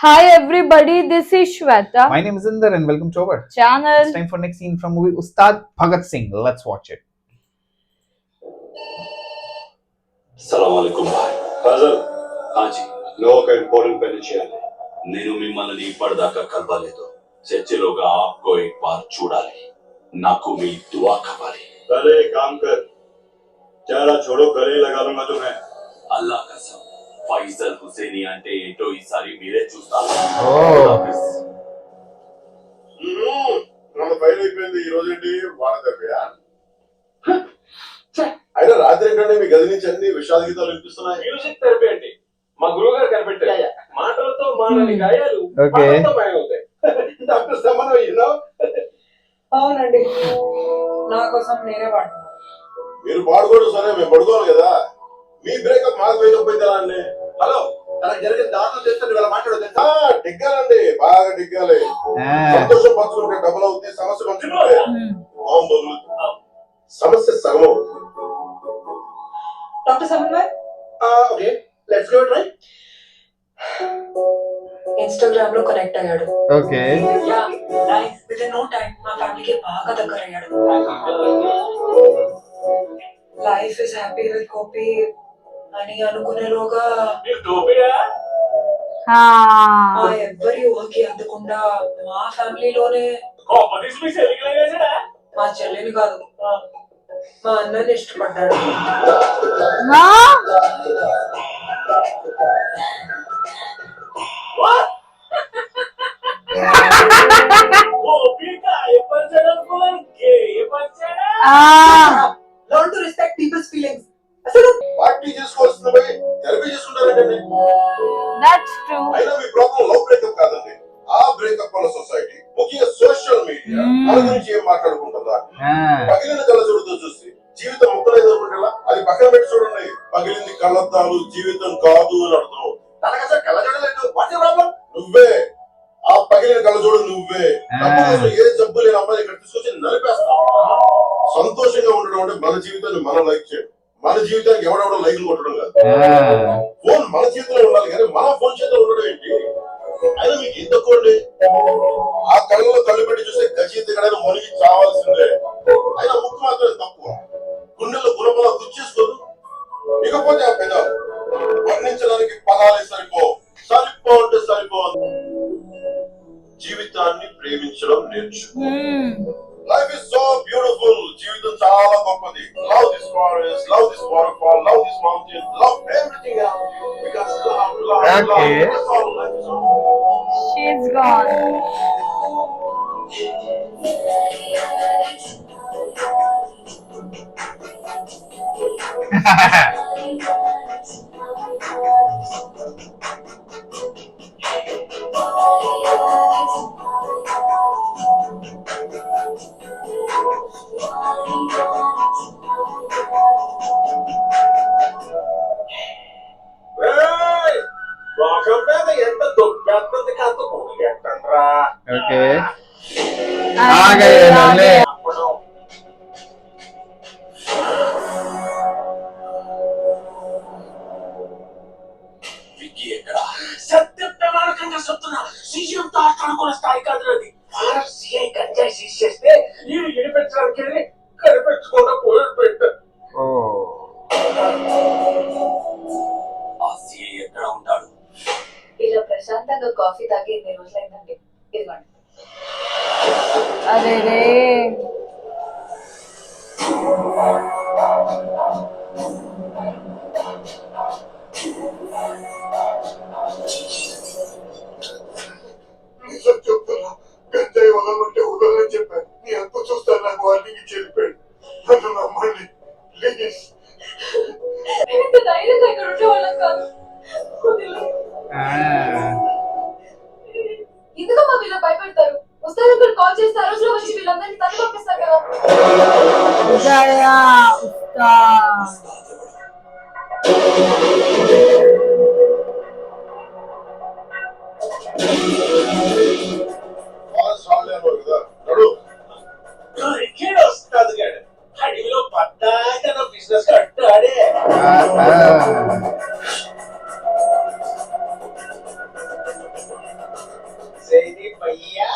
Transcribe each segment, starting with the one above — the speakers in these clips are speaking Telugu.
Hi everybody, this is Shweta. My name is Inder and welcome to our channel. It's time for next scene from movie Ustad Bhagat Singh. Let's watch it. अस्सलाम वालेकुम भाई फजल हाँ जी लोगों का इंपॉर्टेंट पहले చేయాలి నేను మిమ్మల్ని పర్దాకా కలవలేదు చర్చిలోగా आपको एक बार చూడాలి నాకు మీ दुआ కావాలి पहले एक काम कर चेहरा छोड़ो गले लगा लूंगा तुम्हें अल्लाह कसम ఫైజల్ హుసేని అంటే ఏంటో ఈసారి మీరే చూస్తారు మన ఫైల్ అయిపోయింది ఈ రోజు ఏంటి వాడదవ్యా అయినా రాత్రి ఏంటంటే మీ గది నుంచి అన్ని విషాద గీతాలు వినిపిస్తున్నాయి. మ్యూజిక్ థెరపీ అండి మా గురువు గారు కనిపెట్టారు మాటలతో మానని గాయాలు మాటలతో మాయమవుతాయి. డాక్టర్ సమన్వ అవునండి నా కోసం నేనే పాడుతున్నాను. మీరు పాడుకోవడం సరే మేము పడుకోవాలి కదా. మీ బ్రేకప్ మాకు బ్రేకప్ అయితే ఎలా అండి? హలో తనకు జరిగిన దారుణం చేస్తే ఇలా మాట్లాడదు డిగ్గాలండి బాగా డిగ్గాలి. సంతోషం పంచుకుంటే డబుల్ అవుతుంది, సమస్య పంచుకుంటే సమస్య సగం అవుతుంది. Doctor Samanvay okay let's go try. Instagram లో కనెక్ట్ అయ్యాడు. Okay yeah nice with no time మా ఫ్యామిలీకి బాగా దగ్గర అయ్యాడు. Life is happy with copy అని అనుకునేలోగా ఎవ్వరి ఊహకి అందకుండా మా ఫ్యామిలీలోనే మా చెల్లిని కాదు మా అన్నని ఇష్టపడ్డాడు. Learn to respect people's feelings. అసలు పార్టీ చేసుకోవాల్సింది పోయి థెరపీ చేసుకుంటారండి. That's true. అయినా మీ ప్రాబ్లం లవ్ బ్రేకప్ కాదండి. ఆ బ్రేకప్ వల్ల సొసైటీ ముఖ్యంగా సోషల్ మీడియా మన గురించి ఏం మాట్లాడుకుంటుందా? పగిలిన కళ్ళజోడుతో చూసి జీవితం ముక్కలేదు అనుకుంటా అది పక్కన పెట్టి చూడండి. పగిలింది కళ్ళద్దాలు జీవితం కాదు అని అర్థం. తనకు అసలు కళ్ళజోడలేదు. What problem? నువ్వే ఆ పగిలిన కళ్ళజోడు నువ్వే. డబ్బు కోసం ఏ జబ్బు లేని అమ్మాయి ఇక్కడ తీసుకొచ్చి నలిపేస్తావు. సంతోషంగా ఉండడం అంటే మన జీవితాన్ని మనం లైక్ చేయడం, మన జీవితానికి ఎవడెవడో లైకులు కొట్టడం కాదు. ఫోన్ మన చేతిలో ఉండాలి కానీ మన ఫోన్ చేతిలో ఉండడం ఏంటి? అయినా మీకు ఏం తక్కువ అండి? ఆ కళ్ళలో కళ్ళు పెట్టి చూస్తే గజి దిగడానికి మునిగి చావాల్సిందే. అయినా ముక్కు మాత్రం తక్కువ. గుండెల్లో గుణపలా గుర్చేసుకోదు. ఇకపోతే ఆ పెదాలు వర్ణించడానికి పదాలే సరిపో అంటే సరిపోదు. జీవితాన్ని ప్రేమించడం నేర్చు. Life is so beautiful. జీవితం చాలా గొప్పది. Love this forest, love this waterfall, love this mountain, love everything around you. Because love, Okay. that's all life is all. She's gone. Hey! Welcome back. ఎంత దొబ్బెత్తది కాదు మునిగెట్టండ్రా. ఓకే అప్పుడు విక్కీ ఎక్కడ సత్య ప్రమాణకంగా చెప్తున్నా సీఎంతో ఆటలుకున్న స్థాయి కాదు అది భారత్ సీఐ గంజాయి సీజ్ చేస్తే నేను ఎడిపెట్టడానికి కనిపెట్టకుండా పోయి పెట్ట ఆ సీఐ ఎక్కడ ఉంటాడు? ఇలా ప్రశాంతంగా కాఫీ తాగి ఎన్ని రోజులైందండి. ఇదిగోండి. అరే రే. నిజం చెప్తున్నా గంజాయి వదలంటే వదలని చెప్పాను. నీ అంత చూస్తాను నాకు వార్నింగ్ చెప్పాడు. నన్ను నమ్మండి ప్లీజ్. ఇంత ధైర్యంగా ఇక్కడ ఉండేవాళ్ళం కాదు. ఎందుకమ్మా వీళ్ళు భయపెడతారు? వస్తారు ఇక్కడ కాల్ చేస్తే ఆ రోజులో వచ్చి వీళ్ళందరినీ తల్లి పంపిస్తారు కదా. Jaya Ustad. వస్తుంది అడవిలో పద్దాక బిజినెస్ కట్టాడే. ఇది భయ్యా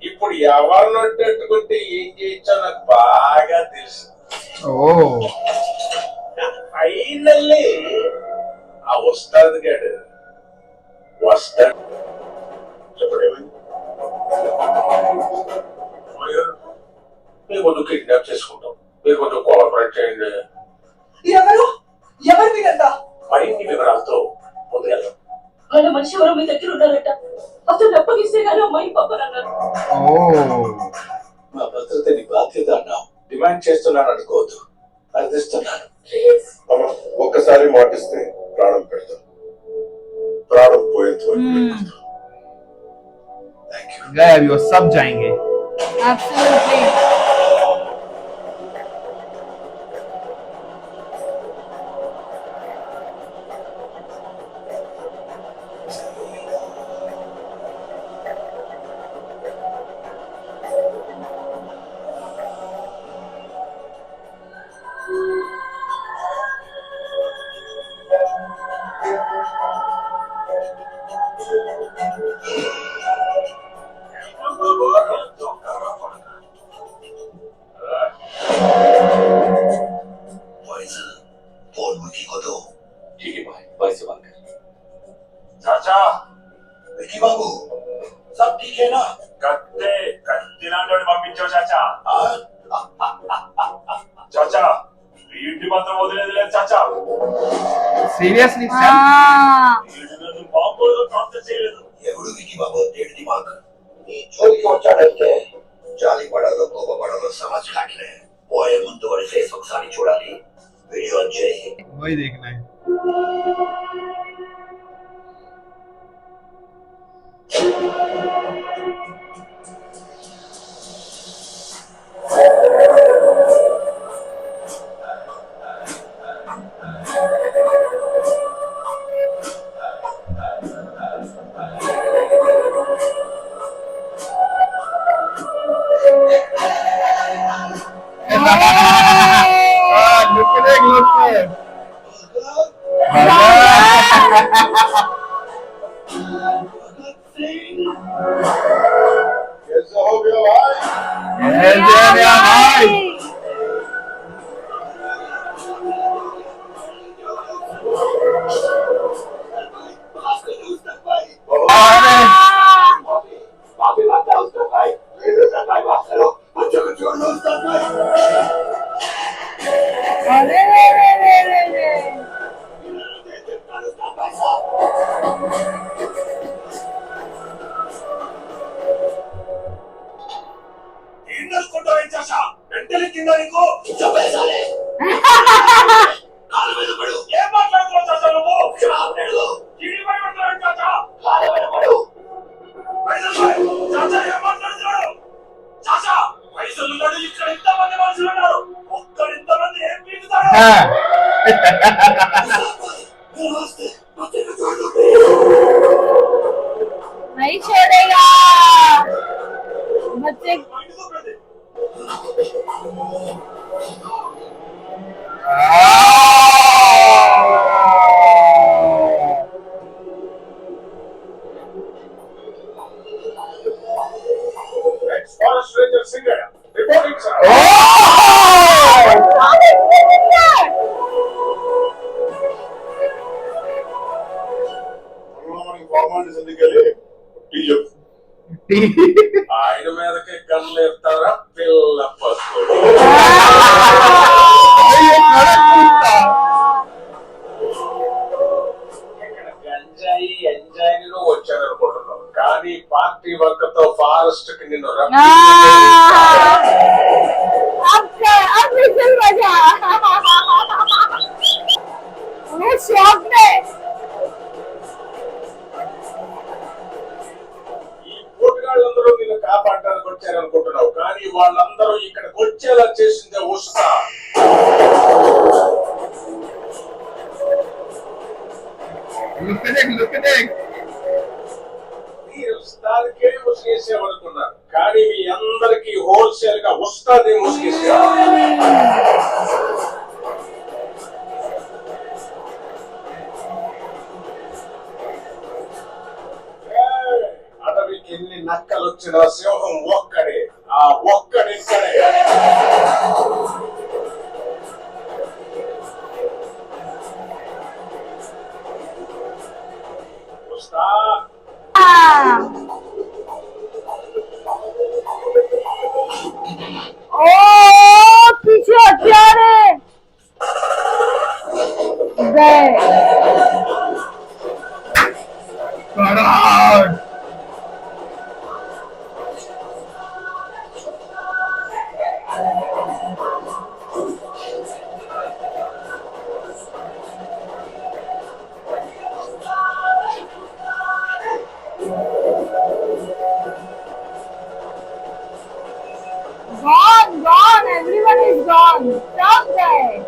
ఇప్పుడు ఎవరినొట్టెట్టుకుంటే ఏం చేయొచ్చో నాకు బాగా తెలుసు. Oh. ఫైనల్లీ ఆ వస్తాడు గాడు వస్తాడు. చెప్పడేమైంది? మేము కొంచెం కిడ్నాప్ చేసుకుంటాం, మీరు కొంచెం కోఆపరేట్ చేయండి. ఎవరు మీరంతా? మరిన్ని వివరాలతో ముందుకెళ్దాం. వాళ్ళ మనిషి ఎవరో మీ దగ్గర ఉన్నారట. అతను అప్పగిస్తే గానీ అమ్మాయి పంపనన్నారు. Oh. మా భద్రతని బాధ్యత అన్నాం. డిమాండ్ చేస్తున్నాను అనుకోవద్దు, అర్థిస్తున్నాను. అమ్మ, ఒక్కసారి మాటిస్తే ప్రాణం పెడతాం, ప్రాణం పోయేంత వరకు పెడతాం. Thank you. गए अभी वो सब जाएंगे. Absolutely. फोन विकी को दो. ठीक है भाई, भाई से बात कर. चाचा विकी बाबू, सब ठीक है ना? కత్తి నాటోని పంపించావు చాచా. చాచా ఈ ఇంటి మాత్రం వదిలేదు లేదు చాచా. Seriously, Sam? Ah. వీడు నన్ను మామూలుగా టార్చర్ చేయలేదు. ఎవడు విकी బాబు डेढ़ दिमाग నీ చోరికి వచ్చాడంటే జాలి పడాలో కోపపడాలో సమజ్ కాట్లే. పోయే ముందు వాడి ఫేస్ ఒకసారి చూడాలి. వీడియో ఆన్ చేయి. वही देखना है. Look at it, look at it. कैसे हो गया भाई? भाई. माफी मांगता हूं उसका भाई. मेरे साथ भाई बात करो. बच्चों को छोड़ दो उसका भाई. अरे रे रे रे रे रे. చాచా వెంటనే కింద నీకు चपेसाले. काल में पड़ो. ఏం మాట్లాడుతున్నావు చాచా నువ్వు? शराब ने लो. జీడి పై మాట్లాడు చాచా. काल में पड़ो. పైసలు భాయ్, చాచా ఏం మాట్లాడుతున్నాడు? చాచా పైసలు ఉన్నాడు, ఇక్కడ ఇంతమంది మనుషులు ఉన్నారు, ఒక్కడు ఇంతమంది ఏం పీకుతాడు? नमस्ते. बच्चे को छोड़ दो. नहीं छोड़ेगा बच्चे. బయటకు చూపండి. Forest ranger Singayya reporting sir. మనకి ఫార్మాలిటీస్ ఎందుకెళ్ళి టీ చెప్పు. ఆయన మీదకి గన్లు ఎత్తారా పిల్ల పసుకోడు. ఇక్కడ గంజాయి ఎంజాయ్లో వచ్చారనుకుంటున్నాం, కానీ పార్టీ వర్క్ ఫారెస్ట్ కి నిన్ను अब विसल बजा. वो शॉक में. ఈ పోటుగాళ్ళందరూ నిన్ను కాపాడడానికి వచ్చారనుకుంటున్నావు, కానీ వాళ్ళందరూ ఇక్కడికి వచ్చేలా చేసిందే ఉస్తా. Look at it, look at it. మీరు ఉస్తాద్కే ముసుగేసేవనుకున్నారు, కానీ మీ అందరికీ హోల్సేల్ గా ఉస్తాదే ముసుగేసారు. అటవీ ఎన్ని నక్కలు వచ్చిన సింహం ఒక్కడే, ఆ ఒక్కడిక్కడే. వస్తా. ओ पीछे हथियार है गए gone, everyone is gone. Stop there.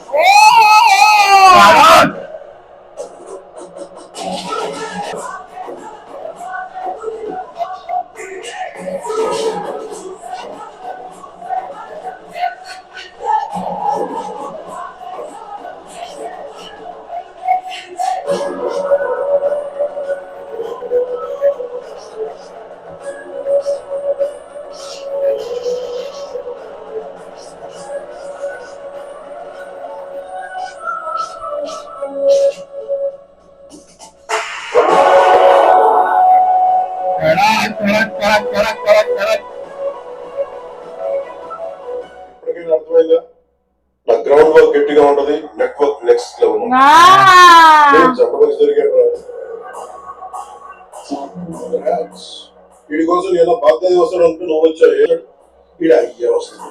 Oh! ఇప్పటికైనా అర్థమైందా? నా గ్రౌండ్ వర్క్ గట్టిగా ఉంటది, నెట్వర్క్ నెక్స్ట్ లెవెల్. చెప్పడానికి దొరికాడు. వీడి కోసం ఎలా బాధ్యత వస్తాడు అంటే నువ్వు వచ్చావు. వీడు అయ్యే వస్తుంది.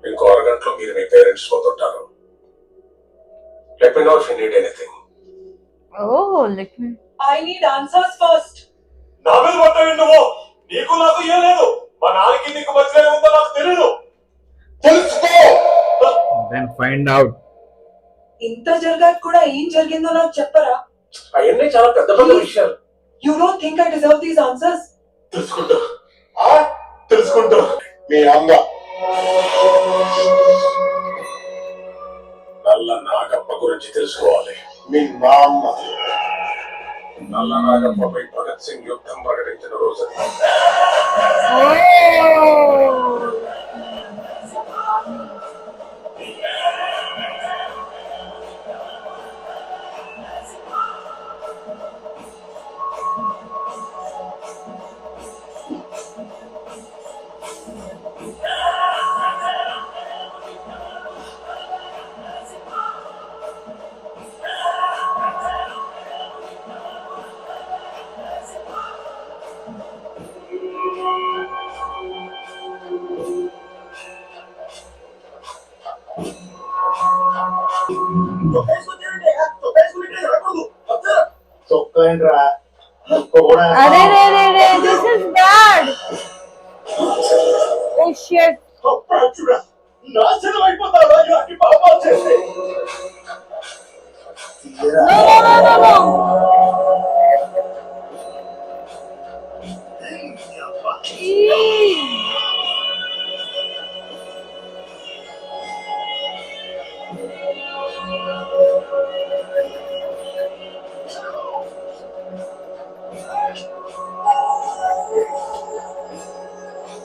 ఇంకో అరగంటలో మీరు మీ పేరెంట్స్ పోతుంటారు. Let me know if you need anything. Oh, let me. I need answers first. నా మీద పట్టావు నువ్వు. నీకు నాకు ఏం లేదు. మా నాన్నకి నీకు మధ్య ఉందో నాకు తెలియదు. తెలుసుకో. Then find out. ఇంత జరగాక కూడా ఏం జరిగిందో నాకు చెప్పరా? అవన్నీ చాలా పెద్ద పెద్ద విషయాలు. You don't think I deserve these answers? తెలుసుకుంటా. తెలుసుకుంటా. మీ అమ్మ నల్ల నాగప్ప గురించి తెలుసుకోవాలి. మీ నాన్న నల్ల నాగప్పపై భగత్ సింగ్ యుద్ధం ప్రకటించిన రోజు. अरे रे रे रे, this is bad. Oh shit. నాశనం అయిపోతావా? ఇలాంటి పాపాలు చేస్తే No. Eee.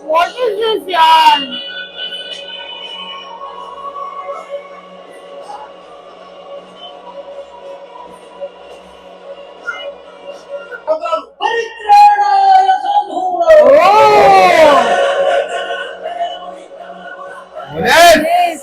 What is this, yaar? Yes.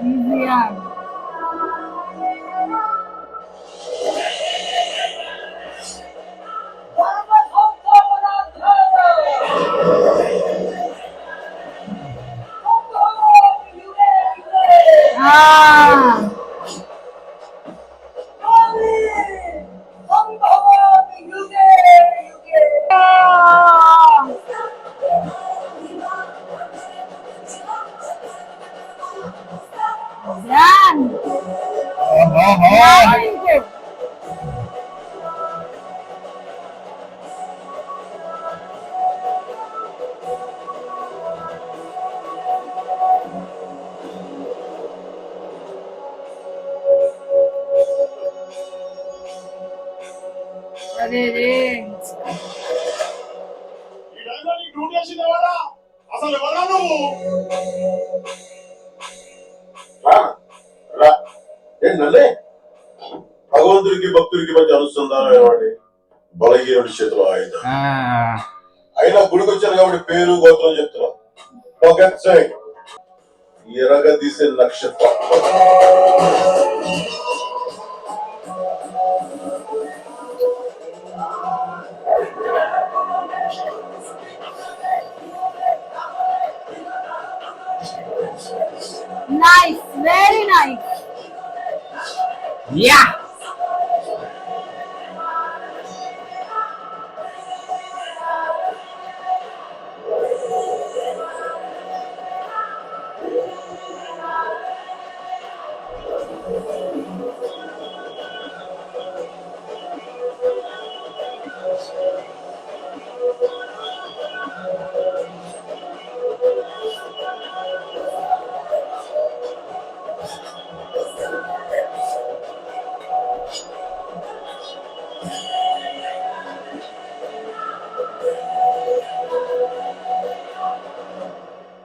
Easy, yaar. అరే రే ఈ టైంలో నీకు డ్యూటీ వేసింది ఎవరా? అసలు ఎవరా నువ్వు? రా రా ఏంటంటే భగవంతుడికి భక్తుడికి మధ్య అనుసంధానం ఏమండి బలహీనుడి చేతిలో ఆయుధం అయినా గుడికి వచ్చాను కాబట్టి పేరు గోత్రం చెప్తున్నా భగత్ సింగ్ ఎరగ తీసే నక్షత్రం నైస్ వెరీ నైస్ Yeah.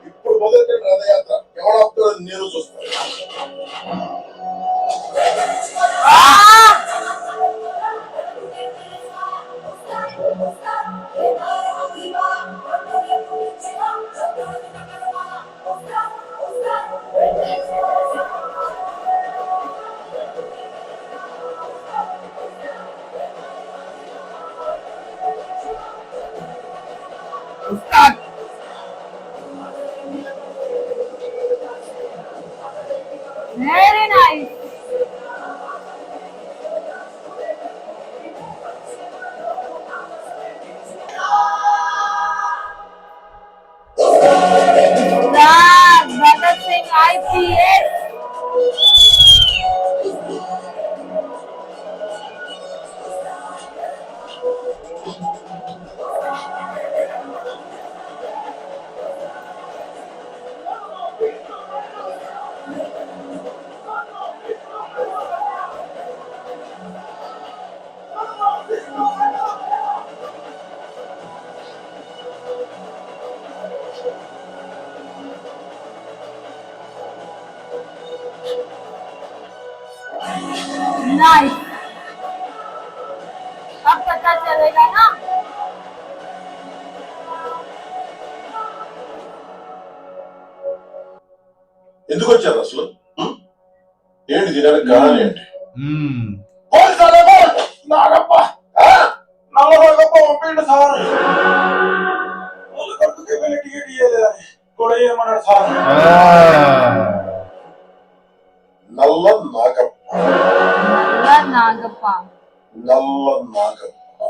ఇప్పుడు మొదటి రథయాత్ర ఎవడో నేను చూస్తాను Ustad. Very nice Bhagat Singh IPS nice अब पता चलेगा ना ఎందుకు వచ్చారు అసలు ఏంటి తినడానికి కారణం ఏంటి నాగప్ప నల్లగొప్ప పంపిండు సార్. వాళ్ళ కొడుకుకి వెళ్ళి టికెట్ ఇయ్యలేదని కూడా ఏమన్నాడు సార్. నల్ల నాగప్ప नागप्पा నల్ల నాగప్ప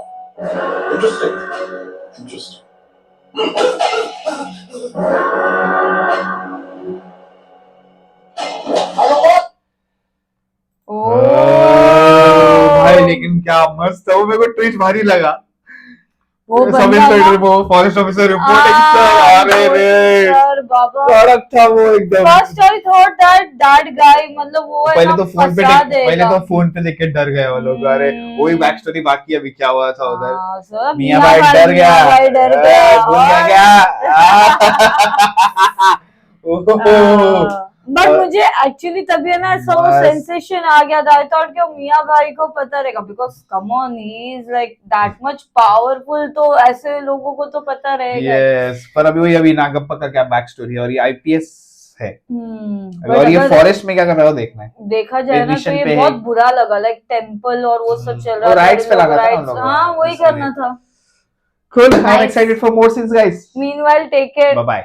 ఇంట్రెస్టింగ్ ఇంట్రెస్టింగ్ ओ भाई लेकिन क्या मस्त है वो, मेरे को ट्विस्ट भारी लगा। वो सब बंदा इंस्पेक्टर ना- वो फॉरेस्ट ऑफिसर रिपोर्टिंग सर, अरे रे सर बाबा कड़क था वो एकदम। First I thought that guy मतलब वो है पहले ना तो फोन पे फंसा पहले देगा। तो फोन पे देख के डर गए वो लोग। अरे वही बैक स्टोरी बाकी है, अभी क्या हुआ था उधर। हाँ, सर मियां भाई डर गया, मियां भाई डर गया भूल गया। ओहो। बट मुझे एक्चुअली तभी है ना ऐसा वो बस। सेंसेशन आ गया था। आई थॉट कि मियां भाई को पता रहेगा because come on he is like that much powerful, तो ऐसे लोगों को तो पता रहेगा। यस, पर अभी नागप्पा का क्या बैक स्टोरी है, और ये आईपीएस है। but और ये अगर फॉरेस्ट में क्या कर रहा हो देखना है। देखा जाए ना तो मिशन ये पे बहुत है। बुरा लगा, लाइक टेम्पल और वो सब चल वो रहा rights पे लगा था ना उन rights, लोगों हाँ को, वही इसलिए। करना था। Cool, I'm Nice. excited for more scenes guys. Meanwhile, take care. Bye bye.